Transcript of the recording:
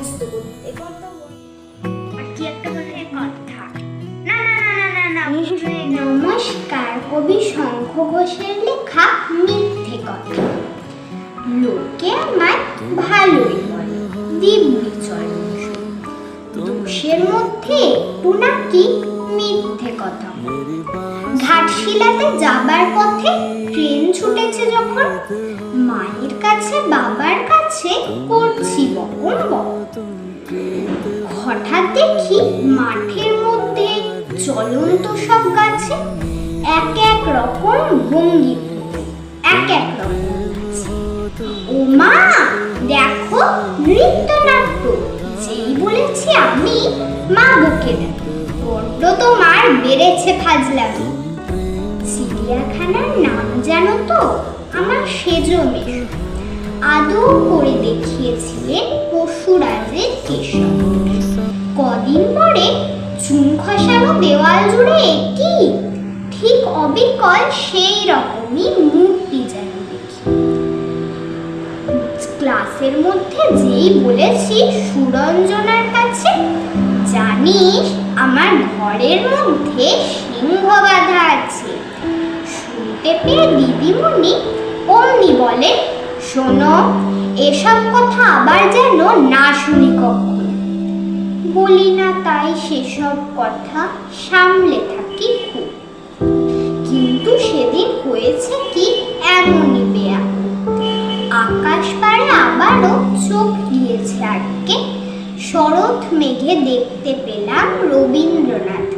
মুখস্থ করতে কত আর কি একটা বলে কথা না না না না না না নমস্কার, কবি শঙ্খ ঘোষের লেখা মিথ্যে কথা। লোকে আমায় ভালোই বলে, দিব্যি চরণ দোষের মধ্যে একটু নাকি মিথ্যে কথা। ঘাটশিলাতে যাবার পথে ট্রেন ছুটেছে যখন, মায়ের কাছে বাবার কাছে করছি বকন বকন। হঠাৎ দেখি মাঠের মধ্যে চলন্ত সব গাছে এক এক রকম ভঙ্গি, এক এক রকম নাচে। ও মা দেখো নৃত্যনাট্য, যেই বলেছি আমি মা বকে দেয়, বড্ড তোমার বেড়েছে ফাজলামি। চিড়িয়াখানার নাম জানো তো আমার সেজো মেশো, আদৌ করে দেখিয়েছিলেন পশুরাজের কেশব। কদিন পরে চুন খসানো দেওয়াল জুড়ে কি ঠিক অবিকল সেই রকমই মূর্তি যেন দেখি। ক্লাসের মধ্যে যেই বলেছি সুরঞ্জনার কাছে, জানিস আমার ঘরের মধ্যে সিংহ বাঁধা আছে। শুনতে পেয়ে দিদিমণি অমনি বলে, শোনো এসব কথা আবার যেন না শুনি কখনো। বলি না তাই সেসব কথা, সামলে থাকি খুব। কিন্তু সেদিন হয়েছে কি এমনই বেয়াকুল। আকাশ পাড়ে আবারও চোখ গিয়েছে আটকে, শরৎ মেঘে দেখতে পেলাম রবীন্দ্রনাথ